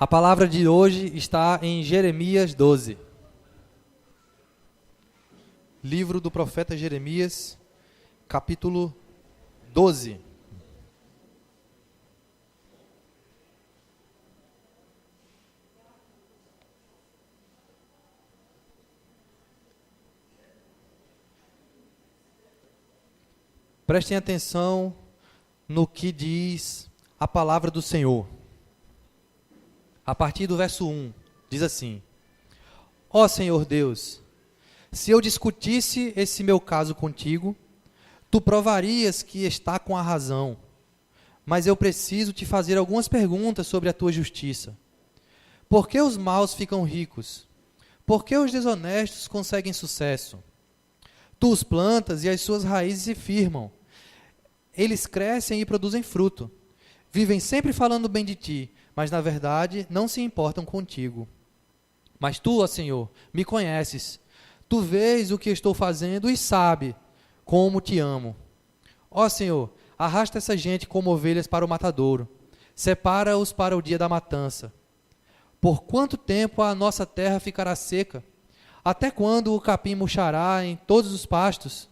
A palavra de hoje está em Jeremias 12. Livro do profeta Jeremias, capítulo 12. Prestem atenção no que diz a palavra do Senhor. A partir do verso 1, diz assim: Ó Senhor Deus, se eu discutisse esse meu caso contigo, tu provarias que está com a razão, mas eu preciso te fazer algumas perguntas sobre a tua justiça. Por que os maus ficam ricos? Por que os desonestos conseguem sucesso? Tu os plantas e as suas raízes se firmam. Eles crescem e produzem fruto. Vivem sempre falando bem de ti, mas na verdade não se importam contigo. Mas tu, ó Senhor, me conheces. Tu vês o que estou fazendo e sabe como te amo. Ó Senhor, arrasta essa gente como ovelhas para o matadouro. Separa-os para o dia da matança. Por quanto tempo a nossa terra ficará seca? Até quando o capim murchará em todos os pastos?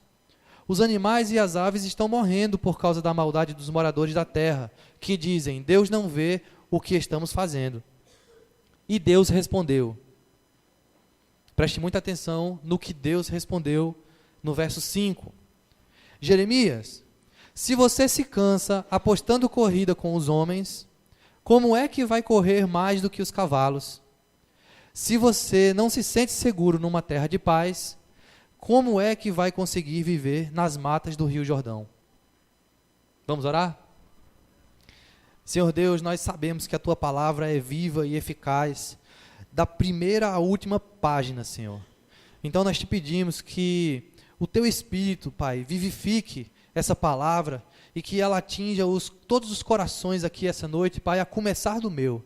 Os animais e as aves estão morrendo por causa da maldade dos moradores da terra, que dizem: Deus não vê o que estamos fazendo. E Deus respondeu. Preste muita atenção no que Deus respondeu no verso 5. Jeremias, se você se cansa apostando corrida com os homens, como é que vai correr mais do que os cavalos? Se você não se sente seguro numa terra de paz, como é que vai conseguir viver nas matas do Rio Jordão? Vamos orar? Senhor Deus, nós sabemos que a Tua palavra é viva e eficaz, da primeira à última página, Senhor. Então nós te pedimos que o Teu Espírito, Pai, vivifique essa palavra e que ela atinja todos os corações aqui essa noite, Pai, a começar do meu.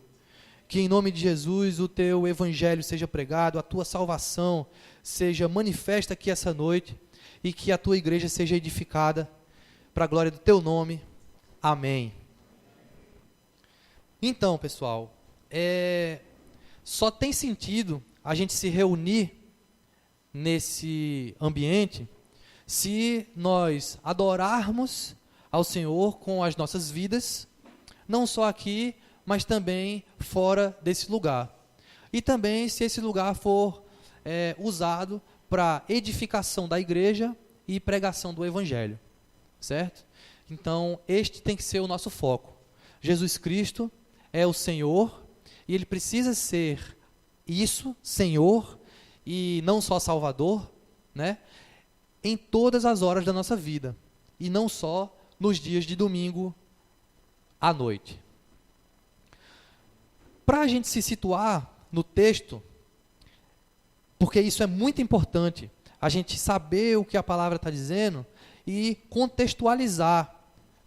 Que em nome de Jesus o Teu Evangelho seja pregado, a Tua salvação seja manifesta aqui essa noite e que a Tua igreja seja edificada para a glória do Teu nome. Amém. Então, pessoal, só tem sentido a gente se reunir nesse ambiente se nós adorarmos ao Senhor com as nossas vidas, não só aqui, mas também fora desse lugar. E também se esse lugar for usado para edificação da igreja e pregação do Evangelho, certo? Então, este tem que ser o nosso foco. Jesus Cristo é o Senhor e Ele precisa ser isso, Senhor, e não só Salvador, né? Em todas as horas da nossa vida, e não só nos dias de domingo à noite. Para a gente se situar no texto, porque isso é muito importante, a gente saber o que a palavra está dizendo e contextualizar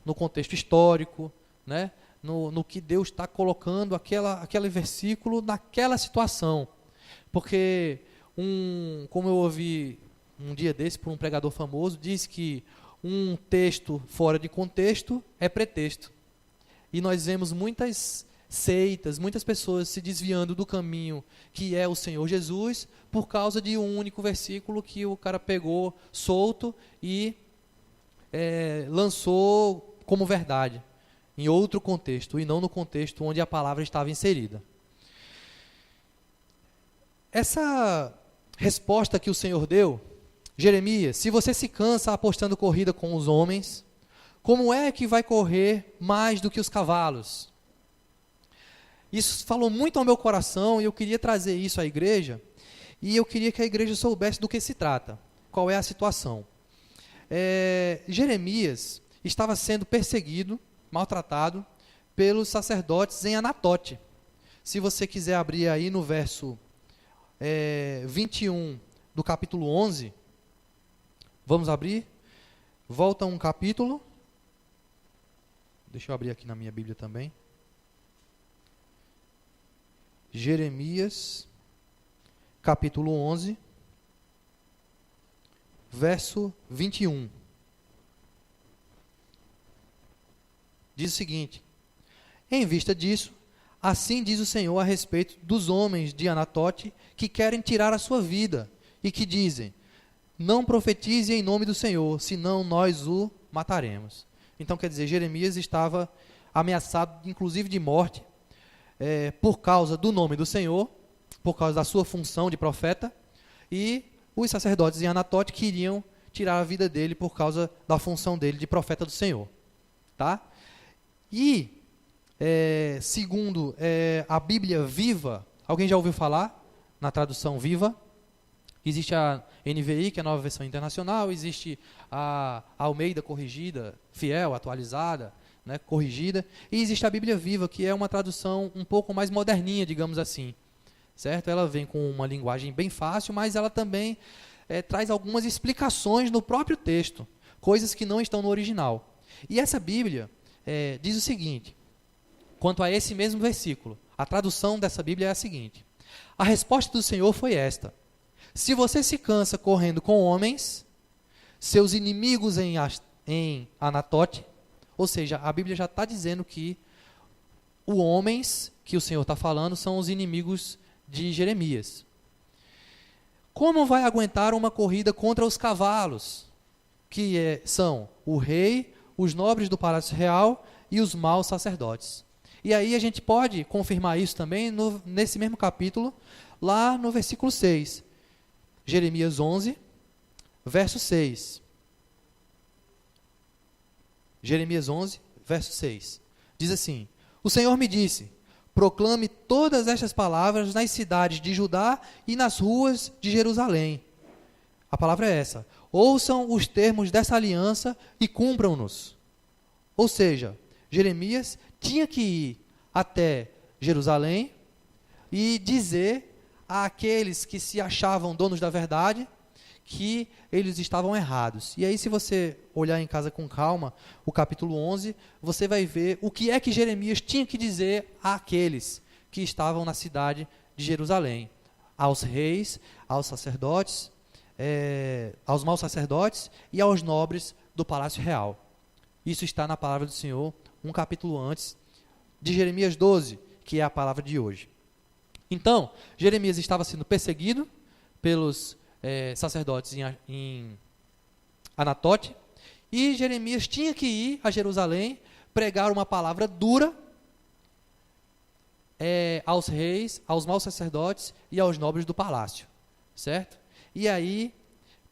no contexto histórico, né? No que Deus está colocando aquele versículo naquela situação. Porque, como eu ouvi um dia desse por um pregador famoso, diz que um texto fora de contexto é pretexto. E nós vemos muitas seitas, muitas pessoas se desviando do caminho que é o Senhor Jesus, por causa de um único versículo que o cara pegou solto e lançou como verdade, em outro contexto, e não no contexto onde a palavra estava inserida. Essa resposta que o Senhor deu, Jeremias, se você se cansa apostando corrida com os homens, como é que vai correr mais do que os cavalos? Isso falou muito ao meu coração e eu queria trazer isso à igreja, e eu queria que a igreja soubesse do que se trata, qual é a situação. Jeremias estava sendo perseguido, maltratado, pelos sacerdotes em Anatote. Se você quiser abrir aí no verso 21 do capítulo 11, vamos abrir, volta um capítulo, deixa eu abrir aqui na minha Bíblia também, Jeremias, capítulo 11, verso 21. Diz o seguinte: em vista disso, assim diz o Senhor a respeito dos homens de Anatote que querem tirar a sua vida e que dizem, não profetize em nome do Senhor, senão nós o mataremos. Então, quer dizer, Jeremias estava ameaçado, inclusive de morte, por causa do nome do Senhor, por causa da sua função de profeta, e os sacerdotes em Anatote queriam tirar a vida dele por causa da função dele de profeta do Senhor. Tá? E, segundo a Bíblia Viva, alguém já ouviu falar na tradução Viva? Existe a NVI, que é a nova versão internacional, existe a Almeida corrigida, fiel, atualizada, né, corrigida, e existe a Bíblia Viva, que é uma tradução um pouco mais moderninha, digamos assim, certo? Ela vem com uma linguagem bem fácil, mas ela também traz algumas explicações no próprio texto, coisas que não estão no original. E essa Bíblia diz o seguinte, quanto a esse mesmo versículo, a tradução dessa Bíblia é a seguinte, a resposta do Senhor foi esta, se você se cansa correndo com homens, seus inimigos em Anatote, ou seja, a Bíblia já está dizendo que os homens que o Senhor está falando são os inimigos de Jeremias. Como vai aguentar uma corrida contra os cavalos, que são o rei, os nobres do palácio real e os maus sacerdotes? E aí a gente pode confirmar isso também nesse mesmo capítulo, lá no versículo 6. Jeremias 11, verso 6. Jeremias 11, verso 6. Diz assim, o Senhor me disse, proclame todas estas palavras nas cidades de Judá e nas ruas de Jerusalém. A palavra é essa. Ouçam os termos dessa aliança e cumpram-nos. Ou seja, Jeremias tinha que ir até Jerusalém e dizer àqueles que se achavam donos da verdade que eles estavam errados. E aí, se você olhar em casa com calma, o capítulo 11, você vai ver o que é que Jeremias tinha que dizer àqueles que estavam na cidade de Jerusalém. Aos reis, aos sacerdotes, aos maus sacerdotes e aos nobres do palácio real. Isso está na palavra do Senhor, um capítulo antes de Jeremias 12, que é a palavra de hoje. Então, Jeremias estava sendo perseguido pelos sacerdotes em Anatote, e Jeremias tinha que ir a Jerusalém, pregar uma palavra dura aos reis, aos maus sacerdotes e aos nobres do palácio, certo? E aí,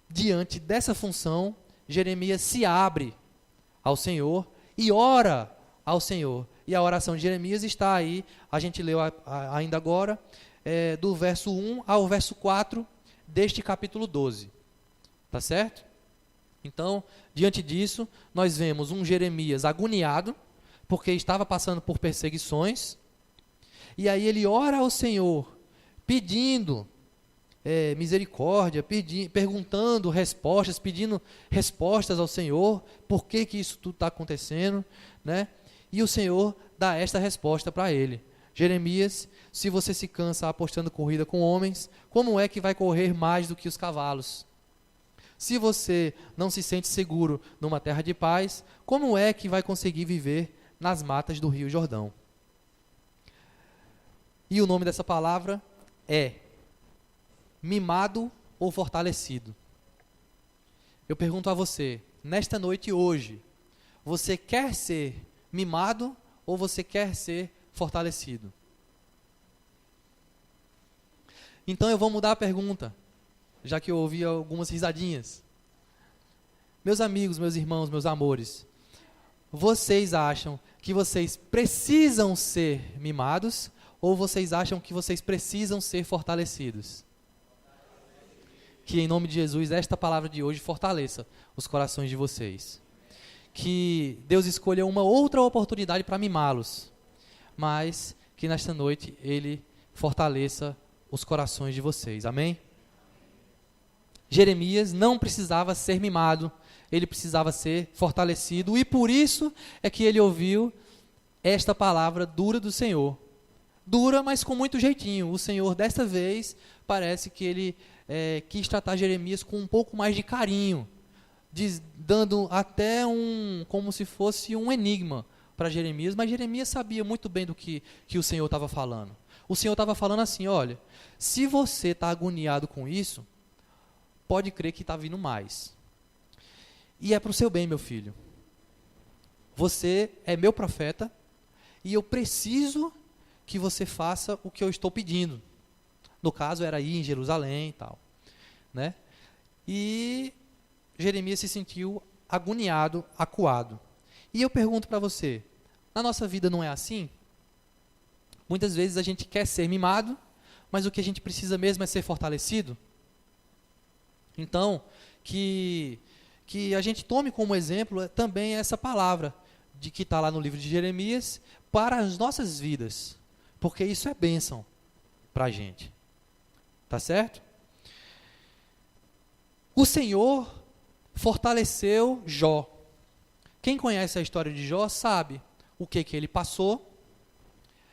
diante dessa função, Jeremias se abre ao Senhor e ora ao Senhor. E a oração de Jeremias está aí, a gente leu ainda agora, do verso 1 ao verso 4 deste capítulo 12. Tá certo? Então, diante disso, nós vemos um Jeremias agoniado, porque estava passando por perseguições, e aí ele ora ao Senhor, pedindo misericórdia, perguntando respostas, pedindo respostas ao Senhor, por que isso tudo está acontecendo, né? E o Senhor dá esta resposta para ele. Jeremias, se você se cansa apostando corrida com homens, como é que vai correr mais do que os cavalos? Se você não se sente seguro numa terra de paz, como é que vai conseguir viver nas matas do Rio Jordão? E o nome dessa palavra é mimado ou fortalecido. Eu pergunto a você, nesta noite hoje, você quer ser mimado ou você quer ser fortalecido? Então eu vou mudar a pergunta, já que eu ouvi algumas risadinhas. Meus amigos, meus irmãos, meus amores, vocês acham que vocês precisam ser mimados ou vocês acham que vocês precisam ser fortalecidos? Que em nome de Jesus, esta palavra de hoje fortaleça os corações de vocês. Que Deus escolha uma outra oportunidade para mimá-los, mas que nesta noite Ele fortaleça os corações de vocês. Amém? Jeremias não precisava ser mimado, ele precisava ser fortalecido, e por isso é que ele ouviu esta palavra dura do Senhor. Dura, mas com muito jeitinho. O Senhor, desta vez, parece que ele quis tratar Jeremias com um pouco mais de carinho, dando até como se fosse um enigma para Jeremias, mas Jeremias sabia muito bem do que o Senhor estava falando. O Senhor estava falando assim, olha, se você está agoniado com isso, pode crer que está vindo mais. E é para o seu bem, meu filho. Você é meu profeta e eu preciso que você faça o que eu estou pedindo. No caso, era ir em Jerusalém e tal, né? E Jeremias se sentiu agoniado, acuado. E eu pergunto para você, na nossa vida não é assim? Muitas vezes a gente quer ser mimado, mas o que a gente precisa mesmo é ser fortalecido. Então, que a gente tome como exemplo também essa palavra de que está lá no livro de Jeremias para as nossas vidas, porque isso é bênção para a gente. Tá certo? O Senhor fortaleceu Jó. Quem conhece a história de Jó sabe o que ele passou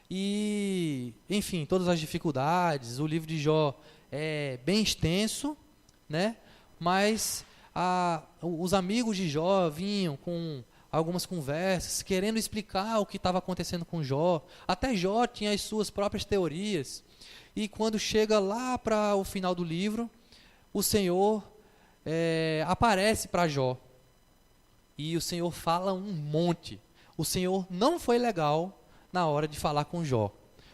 e, enfim, todas as dificuldades. O livro de Jó é bem extenso, né? Mas os amigos de Jó vinham com algumas conversas, querendo explicar o que estava acontecendo com Jó. Até Jó tinha as suas próprias teorias. E quando chega lá para o final do livro, o Senhor aparece para Jó. E o Senhor fala um monte. O Senhor não foi legal na hora de falar com Jó.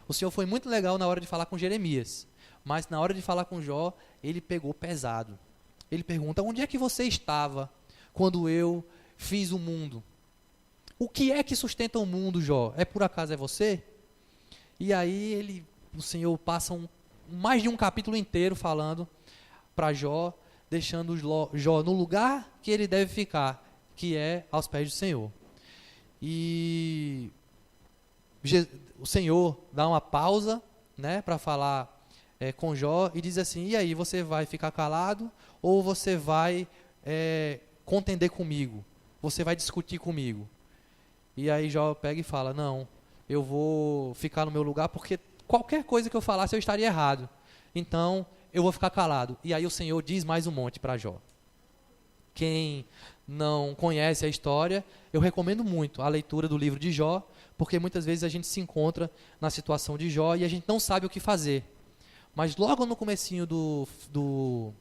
O Senhor foi muito legal na hora de falar com Jeremias. Mas na hora de falar com Jó, ele pegou pesado. Ele pergunta, onde é que você estava quando eu fiz o mundo? O que é que sustenta o mundo, Jó? Por acaso é você? E aí o Senhor passa mais de um capítulo inteiro falando para Jó, deixando Jó no lugar que ele deve ficar, que é aos pés do Senhor. E o Senhor dá uma pausa, né, para falar com Jó e diz assim, e aí, você vai ficar calado ou você vai contender comigo? Você vai discutir comigo? E aí Jó pega e fala, não, eu vou ficar no meu lugar porque qualquer coisa que eu falasse eu estaria errado. Então, eu vou ficar calado. E aí o Senhor diz mais um monte para Jó. Quem não conhece a história, eu recomendo muito a leitura do livro de Jó, porque muitas vezes a gente se encontra na situação de Jó e a gente não sabe o que fazer. Mas logo no comecinho do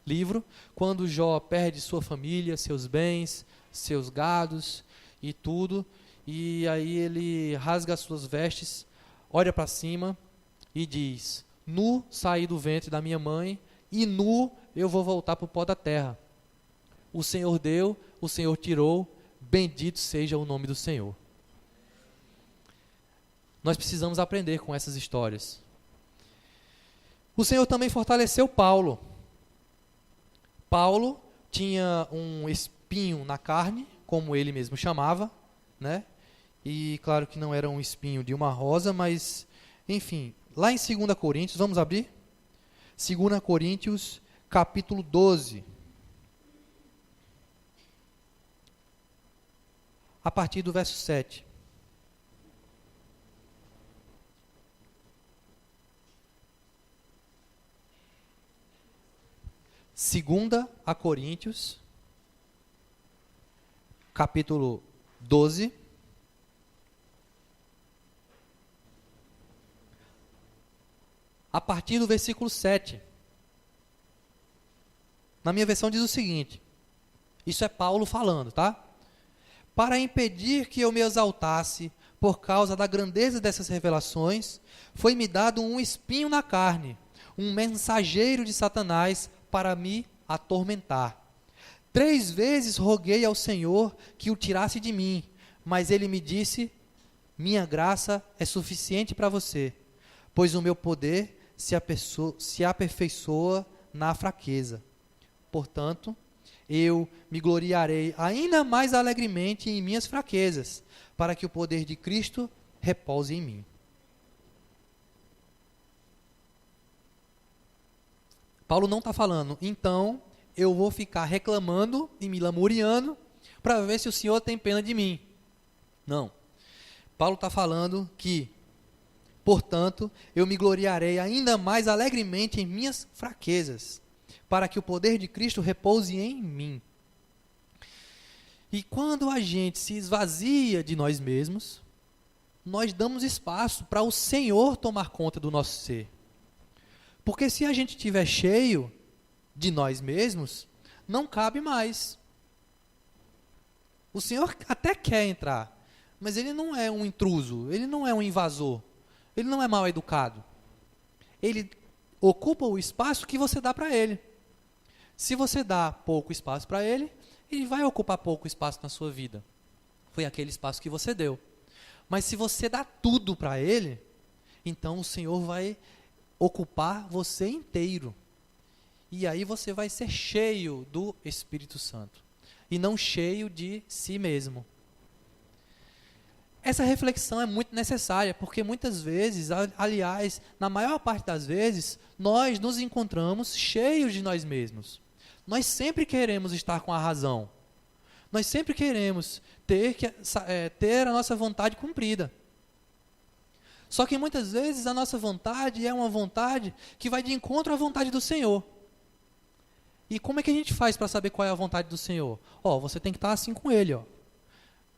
livro, quando Jó perde sua família, seus bens, seus gados e tudo, e aí ele rasga as suas vestes, olha para cima e diz, nu saí do ventre da minha mãe e nu eu vou voltar para o pó da terra. O Senhor deu, o Senhor tirou, bendito seja o nome do Senhor. Nós precisamos aprender com essas histórias. O Senhor também fortaleceu Paulo. Paulo tinha um espinho na carne, como ele mesmo chamava, né? E claro que não era um espinho de uma rosa, mas, enfim, lá em 2 Coríntios, vamos abrir? 2 Coríntios, capítulo 12. A partir do verso 7. Segunda a Coríntios, capítulo 12, a partir do versículo 7. Na minha versão diz o seguinte, isso é Paulo falando, tá? Para impedir que eu me exaltasse por causa da grandeza dessas revelações, foi-me dado um espinho na carne, um mensageiro de Satanás para me atormentar. 3 vezes roguei ao Senhor que o tirasse de mim, mas ele me disse, minha graça é suficiente para você, pois o meu poder se aperfeiçoa na fraqueza. Portanto, eu me gloriarei ainda mais alegremente em minhas fraquezas, para que o poder de Cristo repouse em mim. Paulo não está falando, então eu vou ficar reclamando e me lamuriando para ver se o Senhor tem pena de mim. Não. Paulo está falando que, portanto, eu me gloriarei ainda mais alegremente em minhas fraquezas, para que o poder de Cristo repouse em mim. E quando a gente se esvazia de nós mesmos, nós damos espaço para o Senhor tomar conta do nosso ser. Porque se a gente estiver cheio de nós mesmos, não cabe mais. O Senhor até quer entrar, mas Ele não é um intruso, Ele não é um invasor, Ele não é mal educado. Ele ocupa o espaço que você dá para Ele. Se você dá pouco espaço para Ele, Ele vai ocupar pouco espaço na sua vida. Foi aquele espaço que você deu. Mas se você dá tudo para Ele, então o Senhor vai ocupar você inteiro. E aí você vai ser cheio do Espírito Santo. E não cheio de si mesmo. Essa reflexão é muito necessária, porque muitas vezes, aliás, na maior parte das vezes, nós nos encontramos cheios de nós mesmos. Nós sempre queremos estar com a razão. Nós sempre queremos ter a nossa vontade cumprida. Só que muitas vezes a nossa vontade é uma vontade que vai de encontro à vontade do Senhor. E como é que a gente faz para saber qual é a vontade do Senhor? Você tem que estar assim com Ele.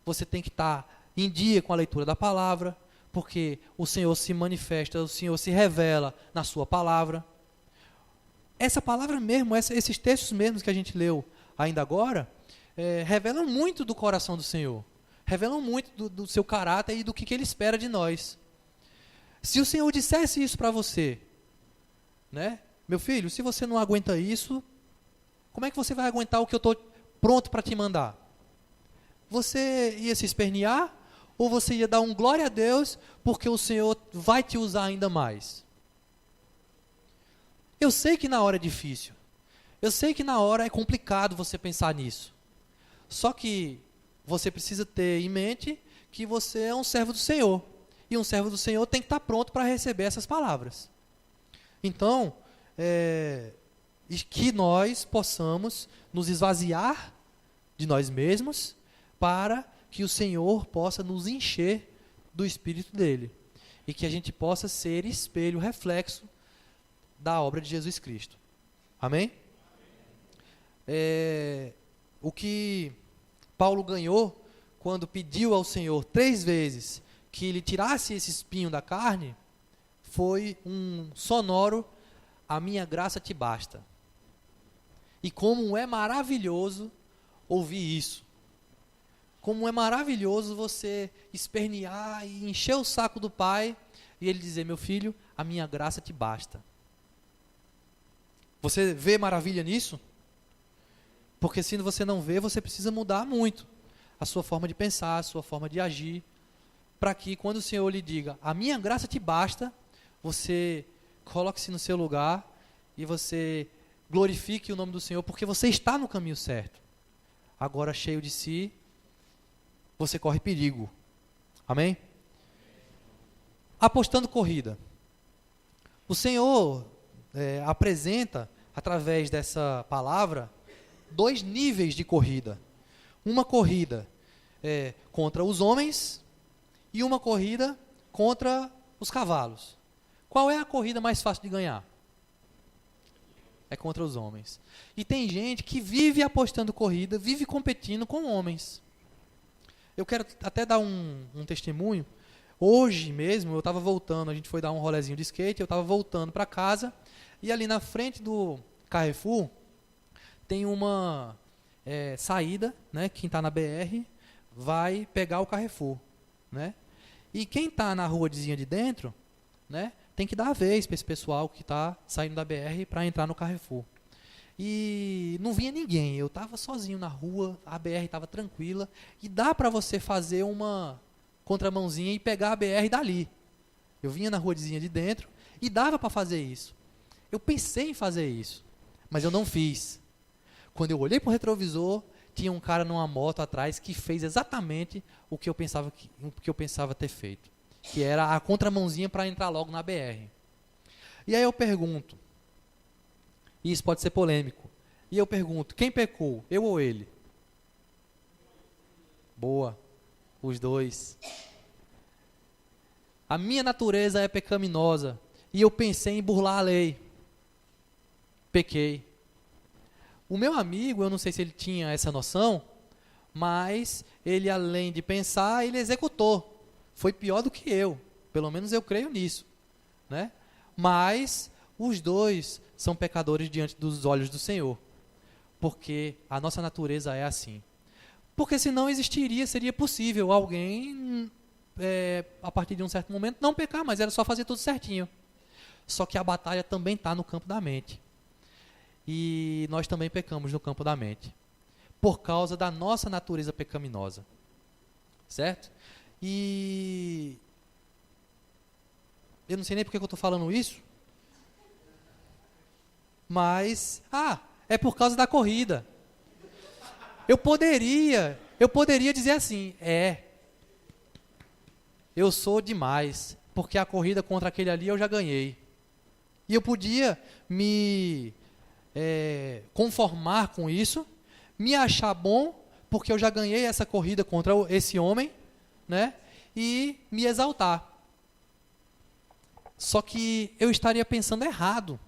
Você tem que estar em dia com a leitura da palavra, porque o Senhor se manifesta, o Senhor se revela na sua palavra. Essa palavra mesmo, esses textos mesmos que a gente leu ainda agora, revelam muito do coração do Senhor. Revelam muito do seu caráter e do que Ele espera de nós. Se o Senhor dissesse isso para você, né? Meu filho, se você não aguenta isso, como é que você vai aguentar o que eu estou pronto para te mandar? Você ia se espernear ou você ia dar um glória a Deus porque o Senhor vai te usar ainda mais? Eu sei que na hora é difícil. Eu sei que na hora é complicado você pensar nisso. Só que você precisa ter em mente que você é um servo do Senhor. E um servo do Senhor tem que estar pronto para receber essas palavras. Então, que nós possamos nos esvaziar de nós mesmos para que o Senhor possa nos encher do Espírito dele. E que a gente possa ser espelho, reflexo da obra de Jesus Cristo. Amém? O que Paulo ganhou quando pediu ao Senhor 3 vezes que ele tirasse esse espinho da carne, foi um sonoro: a minha graça te basta. E como é maravilhoso ouvir isso. Como é maravilhoso você espernear e encher o saco do Pai e Ele dizer: meu filho, a minha graça te basta. Você vê maravilha nisso? Porque se você não vê, você precisa mudar muito a sua forma de pensar, a sua forma de agir, para que quando o Senhor lhe diga: a minha graça te basta, você coloque-se no seu lugar e você glorifique o nome do Senhor, porque você está no caminho certo. Agora, cheio de si, você corre perigo. Amém? Apostando corrida. O Senhor apresenta, através dessa palavra, 2 níveis de corrida. Uma corrida contra os homens e uma corrida contra os cavalos. Qual é a corrida mais fácil de ganhar? É contra os homens. E tem gente que vive apostando corrida, vive competindo com homens. Eu quero até dar um testemunho. Hoje mesmo, eu estava voltando, a gente foi dar um rolezinho de skate, eu estava voltando para casa, e ali na frente do Carrefour, tem uma saída, né? Quem está na BR vai pegar o Carrefour, né? E quem está na ruazinha de dentro, né, tem que dar a vez para esse pessoal que está saindo da BR para entrar no Carrefour. E não vinha ninguém, eu estava sozinho na rua, a BR estava tranquila, e dá para você fazer uma contramãozinha e pegar a BR dali. Eu vinha na ruazinha de dentro e dava para fazer isso. Eu pensei em fazer isso, mas eu não fiz. Quando eu olhei para o retrovisor, tinha um cara numa moto atrás que fez exatamente o que eu pensava ter feito, que era a contramãozinha para entrar logo na BR. E aí eu pergunto, e isso pode ser polêmico, e eu pergunto: quem pecou, eu ou ele? Boa, os dois. A minha natureza é pecaminosa e eu pensei em burlar a lei. Pequei. O meu amigo, eu não sei se ele tinha essa noção, mas ele, além de pensar, ele executou. Foi pior do que eu, pelo menos eu creio nisso, né? Mas os dois são pecadores diante dos olhos do Senhor, porque a nossa natureza é assim. Porque senão existiria, seria possível alguém, a partir de um certo momento, não pecar, mas era só fazer tudo certinho. Só que a batalha também está no campo da mente. E nós também pecamos no campo da mente, por causa da nossa natureza pecaminosa. Certo? E eu não sei nem porque que eu estou falando isso, mas, é por causa da corrida. Eu poderia dizer assim, eu sou demais, porque a corrida contra aquele ali eu já ganhei. E eu podia me conformar com isso, me achar bom, porque eu já ganhei essa corrida contra esse homem, né? E me exaltar. Só que eu estaria pensando errado,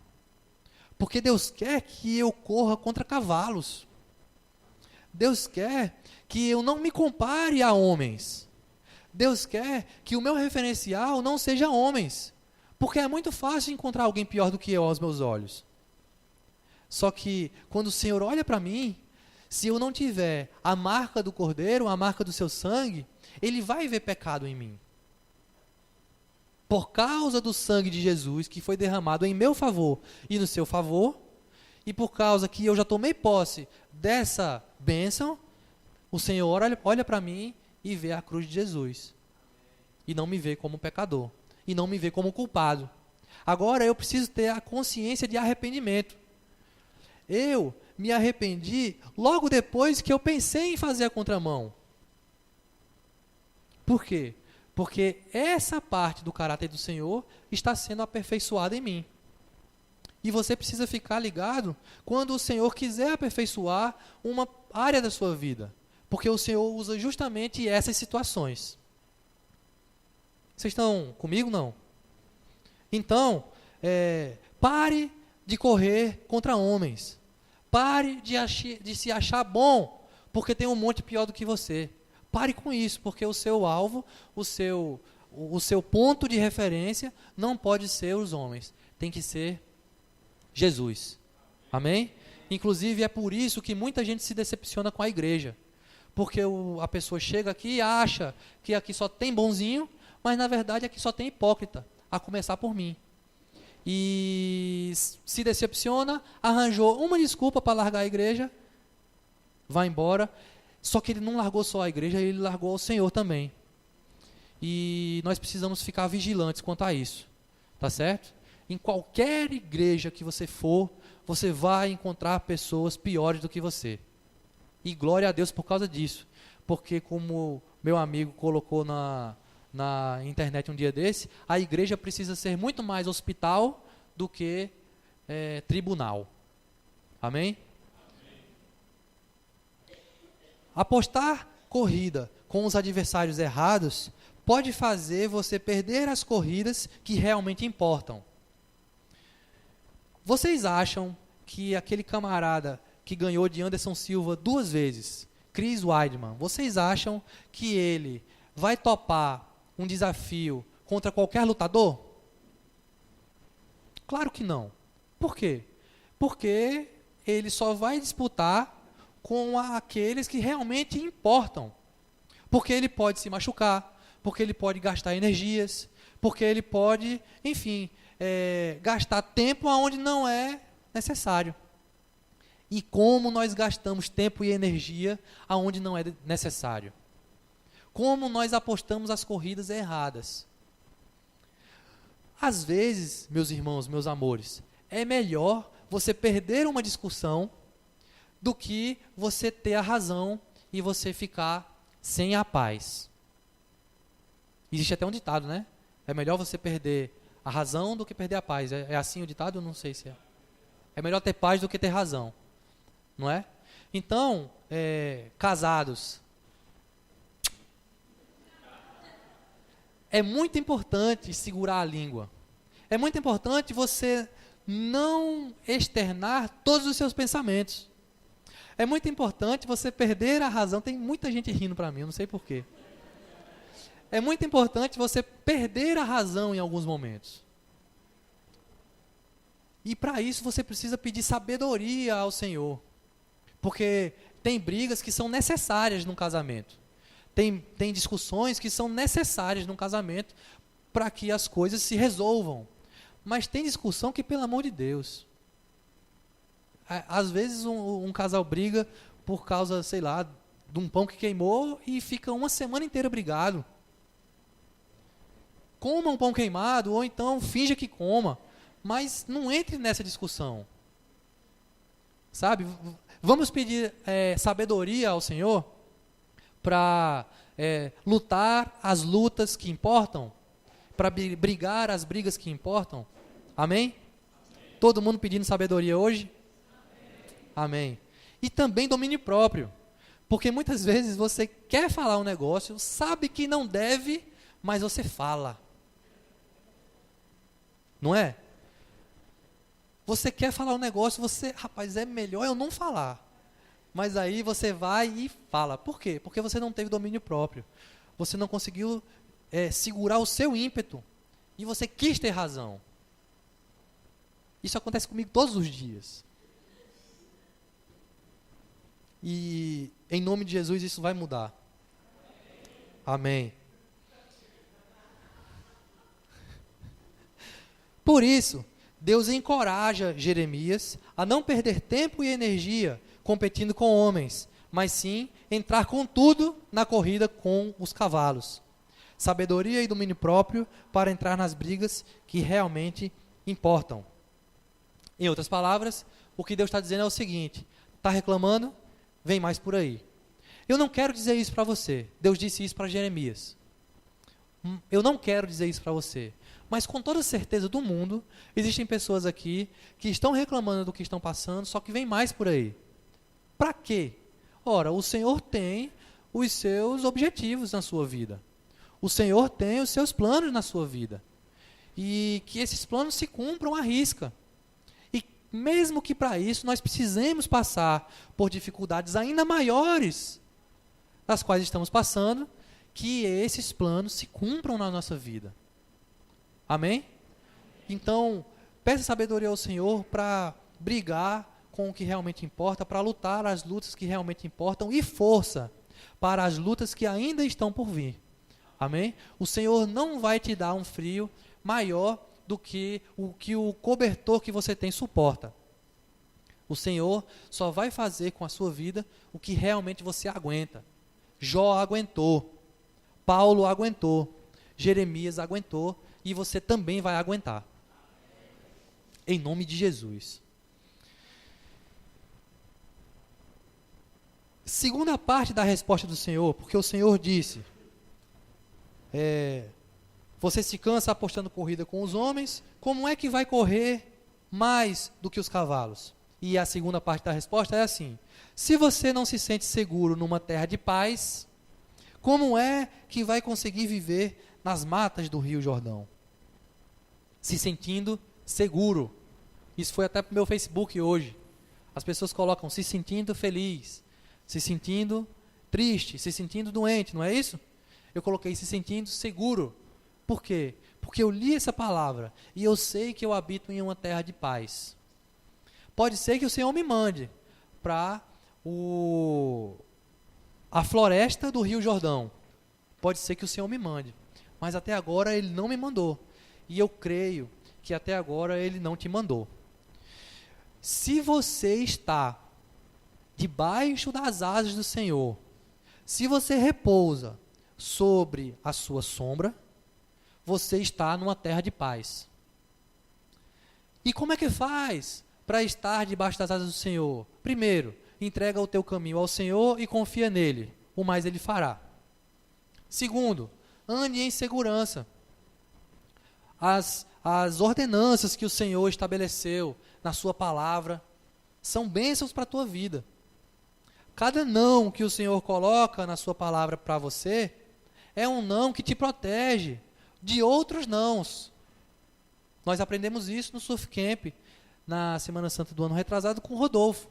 porque Deus quer que eu corra contra cavalos. Deus quer que eu não me compare a homens. Deus quer que o meu referencial não seja homens, porque é muito fácil encontrar alguém pior do que eu aos meus olhos. Só que quando o Senhor olha para mim, se eu não tiver a marca do Cordeiro, a marca do seu sangue, Ele vai ver pecado em mim. Por causa do sangue de Jesus, que foi derramado em meu favor e no seu favor, e por causa que eu já tomei posse dessa bênção, o Senhor olha para mim e vê a cruz de Jesus. E não me vê como pecador. E não me vê como culpado. Agora eu preciso ter a consciência de arrependimento. Eu me arrependi logo depois que eu pensei em fazer a contramão. Por quê? Porque essa parte do caráter do Senhor está sendo aperfeiçoada em mim. E você precisa ficar ligado quando o Senhor quiser aperfeiçoar uma área da sua vida. Porque o Senhor usa justamente essas situações. Vocês estão comigo, não? Então, pare de correr contra homens. Pare de se achar bom, porque tem um monte pior do que você. Pare com isso, porque o seu alvo, o seu ponto de referência não pode ser os homens. Tem que ser Jesus. Amém? Inclusive, é por isso que muita gente se decepciona com a igreja. Porque a pessoa chega aqui e acha que aqui só tem bonzinho, mas na verdade aqui só tem hipócrita, a começar por mim. E se decepciona, arranjou uma desculpa para largar a igreja, vai embora. Só que ele não largou só a igreja, ele largou o Senhor também. E nós precisamos ficar vigilantes quanto a isso, tá certo? Em qualquer igreja que você for, você vai encontrar pessoas piores do que você. E glória a Deus por causa disso. Porque como meu amigo colocou na internet um dia desse, a igreja precisa ser muito mais hospital do que tribunal. Amém? Apostar corrida com os adversários errados pode fazer você perder as corridas que realmente importam. Vocês acham que aquele camarada que ganhou de Anderson Silva 2 vezes, Chris Weidman, vocês acham que ele vai topar um desafio contra qualquer lutador? Claro que não. Por quê? Porque ele só vai disputar com aqueles que realmente importam. Porque ele pode se machucar, porque ele pode gastar energias, porque ele pode, enfim, gastar tempo onde não é necessário. E como nós gastamos tempo e energia aonde não é necessário. Como nós apostamos as corridas erradas. Às vezes, meus irmãos, meus amores, é melhor você perder uma discussão do que você ter a razão e você ficar sem a paz. Existe até um ditado, né? É melhor você perder a razão do que perder a paz. É assim o ditado? Eu não sei se é. É melhor ter paz do que ter razão. Não é? Então, casados, é muito importante segurar a língua. É muito importante você não externar todos os seus pensamentos. É muito importante você perder a razão. Tem muita gente rindo para mim, eu não sei porquê. É muito importante você perder a razão em alguns momentos. E para isso você precisa pedir sabedoria ao Senhor. Porque tem brigas que são necessárias num casamento. Tem discussões que são necessárias num casamento para que as coisas se resolvam. Mas tem discussão que, pelo amor de Deus, às vezes um casal briga por causa, sei lá, de um pão que queimou e fica uma semana inteira brigado. Coma um pão queimado ou então finja que coma, mas não entre nessa discussão. Sabe? Vamos pedir sabedoria ao Senhor para lutar as lutas que importam, para brigar as brigas que importam. Amém? Todo mundo pedindo sabedoria hoje? Amém. E também domínio próprio. Porque muitas vezes você quer falar um negócio, sabe que não deve, mas você fala. Não é? Você quer falar um negócio, rapaz, é melhor eu não falar. Mas aí você vai e fala. Por quê? Porque você não teve domínio próprio. Você não conseguiu segurar o seu ímpeto. E você quis ter razão. Isso acontece comigo todos os dias. E em nome de Jesus isso vai mudar. Amém. Por isso, Deus encoraja Jeremias a não perder tempo e energia competindo com homens, mas sim entrar com tudo na corrida com os cavalos. Sabedoria e domínio próprio para entrar nas brigas que realmente importam. Em outras palavras, o que Deus está dizendo é o seguinte: está reclamando? Vem mais por aí. Eu não quero dizer isso para você. Deus disse isso para Jeremias. Eu não quero dizer isso para você. Mas com toda certeza do mundo, existem pessoas aqui que estão reclamando do que estão passando, só que vem mais por aí. Para quê? Ora, o Senhor tem os seus objetivos na sua vida. O Senhor tem os seus planos na sua vida. E que esses planos se cumpram à risca. E mesmo que para isso nós precisemos passar por dificuldades ainda maiores das quais estamos passando, que esses planos se cumpram na nossa vida. Amém? Então, peça sabedoria ao Senhor para brigar com o que realmente importa, para lutar as lutas que realmente importam e força para as lutas que ainda estão por vir. Amém? O Senhor não vai te dar um frio maior do que o cobertor que você tem suporta. O Senhor só vai fazer com a sua vida o que realmente você aguenta. Jó aguentou, Paulo aguentou, Jeremias aguentou, e você também vai aguentar. Em nome de Jesus. Segunda parte da resposta do Senhor, porque o Senhor disse, você se cansa apostando corrida com os homens, como é que vai correr mais do que os cavalos? E a segunda parte da resposta é assim: se você não se sente seguro numa terra de paz, como é que vai conseguir viver nas matas do Rio Jordão? Se sentindo seguro. Isso foi até para o meu Facebook hoje. As pessoas colocam se sentindo feliz, se sentindo triste, se sentindo doente, não é isso? Eu coloquei se sentindo seguro. Por quê? Porque eu li essa palavra e eu sei que eu habito em uma terra de paz. Pode ser que o Senhor me mande para a floresta do Rio Jordão. Pode ser que o Senhor me mande. Mas até agora Ele não me mandou. E eu creio que até agora Ele não te mandou. Se você está debaixo das asas do Senhor, se você repousa sobre a sua sombra, você está numa terra de paz. E como é que faz para estar debaixo das asas do Senhor? Primeiro, entrega o teu caminho ao Senhor e confia nele, o mais Ele fará. Segundo, ande em segurança. As ordenanças que o Senhor estabeleceu na sua palavra são bênçãos para a tua vida. Cada não que o Senhor coloca na sua palavra para você é um não que te protege de outros nãos. Nós aprendemos isso no Surf Camp, na Semana Santa do ano retrasado, com o Rodolfo.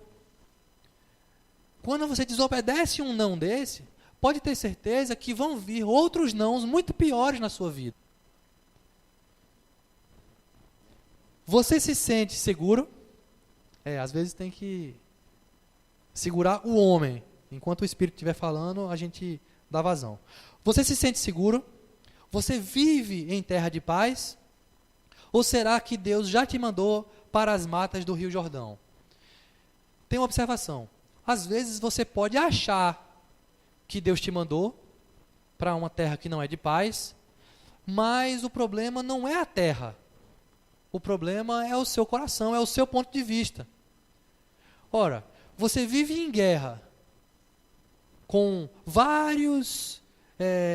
Quando você desobedece um não desse, pode ter certeza que vão vir outros nãos muito piores na sua vida. Você se sente seguro? Às vezes tem que segurar o homem. Enquanto o Espírito estiver falando, a gente dá vazão. Você se sente seguro? Você vive em terra de paz? Ou será que Deus já te mandou para as matas do Rio Jordão? Tem uma observação. Às vezes você pode achar que Deus te mandou para uma terra que não é de paz, mas o problema não é a terra. O problema é o seu coração, é o seu ponto de vista. Ora, você vive em guerra com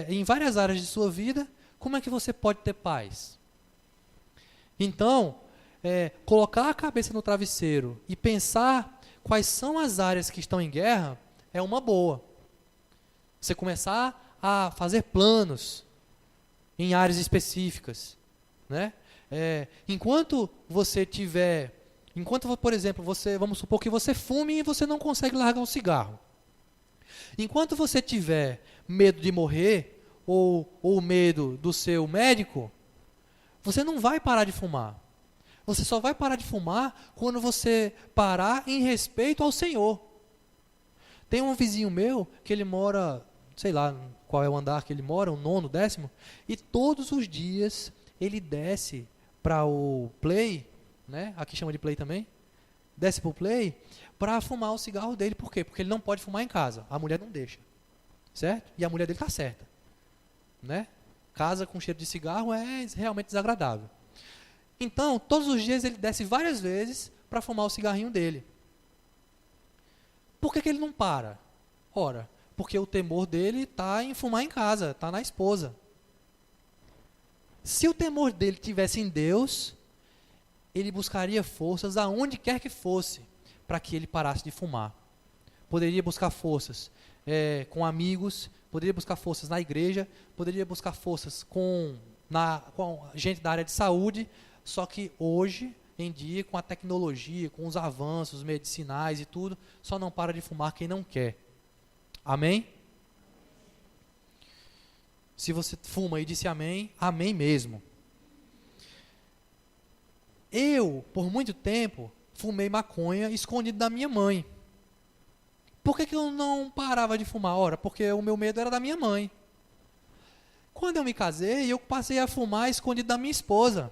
em várias áreas de sua vida, como é que você pode ter paz? Então, colocar a cabeça no travesseiro e pensar quais são as áreas que estão em guerra é uma boa. Você começar a fazer planos em áreas específicas, né? Enquanto, por exemplo, vamos supor que você fume e você não consegue largar um cigarro. Enquanto você tiver medo de morrer ou medo do seu médico, você não vai parar de fumar. Você só vai parar de fumar quando você parar em respeito ao Senhor. Tem um vizinho meu que ele mora, sei lá qual é o andar que ele mora, o 9º, 10º, e todos os dias ele desce para o play, né? Aqui chama de play também, desce para o play para fumar o cigarro dele. Por quê? Porque ele não pode fumar em casa, a mulher não deixa, certo? E a mulher dele está certa, né? Casa com cheiro de cigarro é realmente desagradável. Então, todos os dias ele desce várias vezes para fumar o cigarrinho dele. Por que ele não para? Ora, porque o temor dele está em fumar em casa, está na esposa. Se o temor dele tivesse em Deus, ele buscaria forças aonde quer que fosse para que ele parasse de fumar. Poderia buscar forças com amigos, poderia buscar forças na igreja, poderia buscar forças com gente da área de saúde, só que hoje em dia, com a tecnologia, com os avanços medicinais e tudo, só não para de fumar quem não quer. Amém? Se você fuma e disse amém, amém mesmo. Eu, por muito tempo, fumei maconha escondido da minha mãe. Por que eu não parava de fumar? Ora, porque o meu medo era da minha mãe. Quando eu me casei, eu passei a fumar escondido da minha esposa,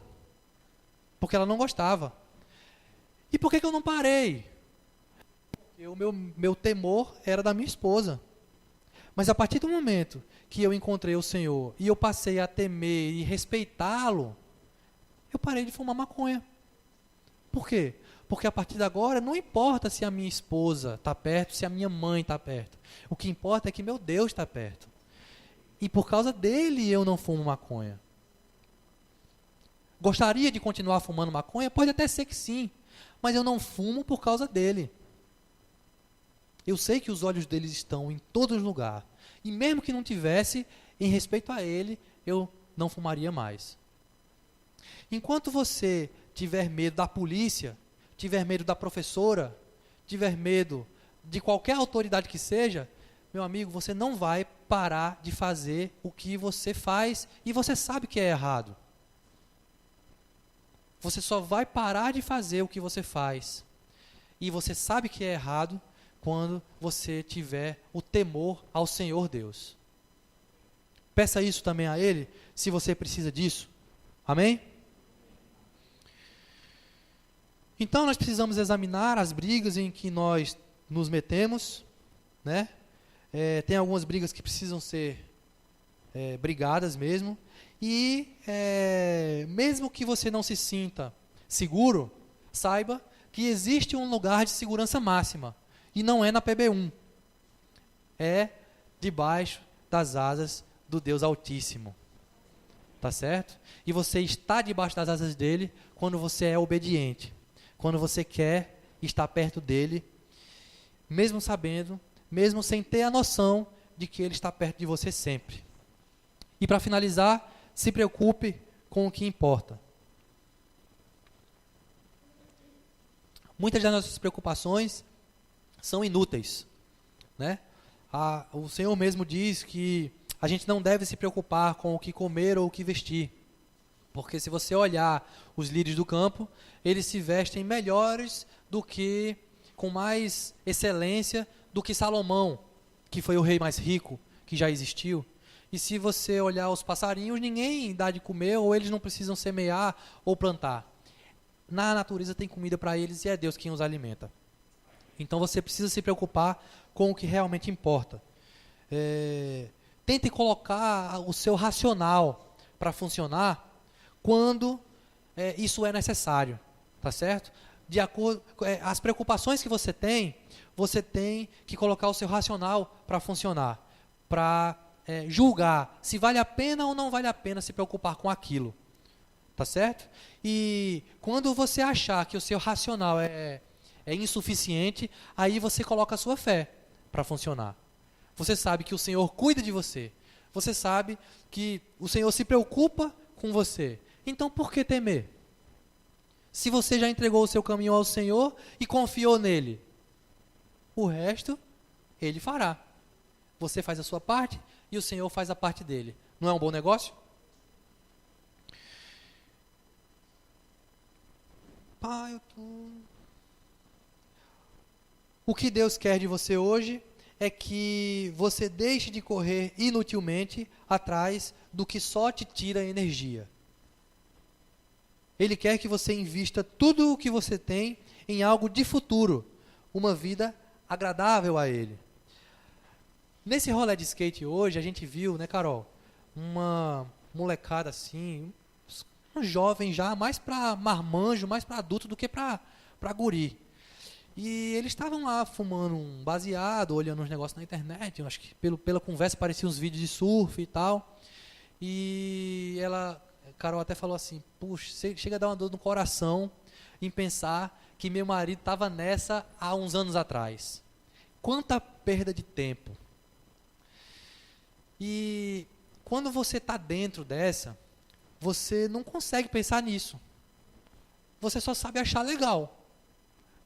porque ela não gostava. E por que eu não parei? Porque o meu temor era da minha esposa. Mas a partir do momento que eu encontrei o Senhor e eu passei a temer e respeitá-lo, eu parei de fumar maconha. Por quê? Porque a partir de agora não importa se a minha esposa está perto, se a minha mãe está perto. O que importa é que meu Deus está perto. E por causa dele eu não fumo maconha. Gostaria de continuar fumando maconha? Pode até ser que sim, mas eu não fumo por causa dele. Eu sei que os olhos dele estão em todos os lugares. E mesmo que não tivesse, em respeito a ele, eu não fumaria mais. Enquanto você tiver medo da polícia, tiver medo da professora, tiver medo de qualquer autoridade que seja, meu amigo, você não vai parar de fazer o que você faz e você sabe que é errado. Você só vai parar de fazer o que você faz e você sabe que é errado quando você tiver o temor ao Senhor Deus. Peça isso também a Ele, se você precisa disso. Amém? Então nós precisamos examinar as brigas em que nós nos metemos, né? Tem algumas brigas que precisam ser brigadas mesmo. E mesmo que você não se sinta seguro, saiba que existe um lugar de segurança máxima. E não é na PB1. É debaixo das asas do Deus Altíssimo. Tá certo? E você está debaixo das asas dele quando você é obediente. Quando você quer estar perto dele, mesmo sabendo, mesmo sem ter a noção de que ele está perto de você sempre. E para finalizar, se preocupe com o que importa. Muitas das nossas preocupações são inúteis. né? O Senhor mesmo diz que a gente não deve se preocupar com o que comer ou o que vestir. Porque se você olhar os lírios do campo, eles se vestem melhores do que, com mais excelência do que Salomão, que foi o rei mais rico que já existiu. E se você olhar os passarinhos, ninguém dá de comer, ou eles não precisam semear ou plantar. Na natureza tem comida para eles e é Deus quem os alimenta. Então você precisa se preocupar com o que realmente importa. Tente colocar o seu racional para funcionar quando isso é necessário, tá certo? De acordo, as preocupações que você tem que colocar o seu racional para funcionar, para julgar se vale a pena ou não vale a pena se preocupar com aquilo, tá certo? E quando você achar que o seu racional é insuficiente, aí você coloca a sua fé para funcionar. Você sabe que o Senhor cuida de você, você sabe que o Senhor se preocupa com você, então por que temer? Se você já entregou o seu caminho ao Senhor e confiou nele, o resto Ele fará. Você faz a sua parte e o Senhor faz a parte dele. Não é um bom negócio? Pai, O que Deus quer de você hoje é que você deixe de correr inutilmente atrás do que só te tira energia. Ele quer que você invista tudo o que você tem em algo de futuro, uma vida agradável a Ele. Nesse rolê de skate hoje, a gente viu, né, Carol, uma molecada assim, um jovem já, mais para marmanjo, mais para adulto do que para guri. E eles estavam lá fumando um baseado, olhando uns negócios na internet, eu acho que pela conversa parecia uns vídeos de surf e tal. E Carol até falou assim, puxa, chega a dar uma dor no coração em pensar que meu marido estava nessa há uns anos atrás. Quanta perda de tempo. E quando você está dentro dessa, você não consegue pensar nisso. Você só sabe achar legal.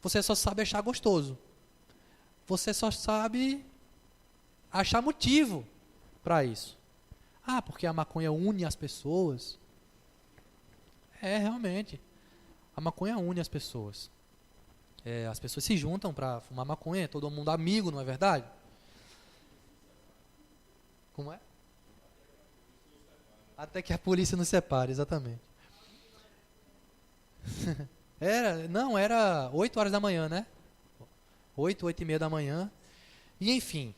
Você só sabe achar gostoso. Você só sabe achar motivo para isso. Ah, porque a maconha une as pessoas. Realmente. A maconha une as pessoas. As pessoas se juntam para fumar maconha, todo mundo amigo, não é verdade? Como é? Até que a polícia nos separe, exatamente. Era 8 horas da manhã, né? 8 e meia da manhã. E enfim,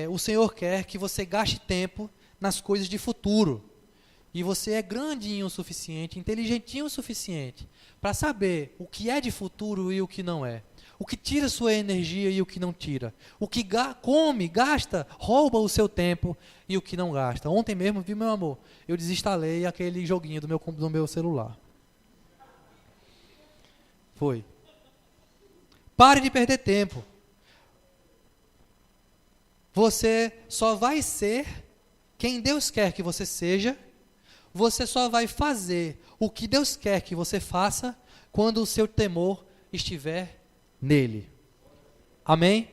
o Senhor quer que você gaste tempo nas coisas de futuro. E você é grandinho o suficiente, inteligentinho o suficiente, para saber o que é de futuro e o que não é. O que tira sua energia e o que não tira. O que come, gasta, rouba o seu tempo e o que não gasta. Ontem mesmo, viu, meu amor? Eu desinstalei aquele joguinho do meu celular. Foi. Pare de perder tempo. Você só vai ser quem Deus quer que você seja. Você só vai fazer o que Deus quer que você faça quando o seu temor estiver nele. Amém?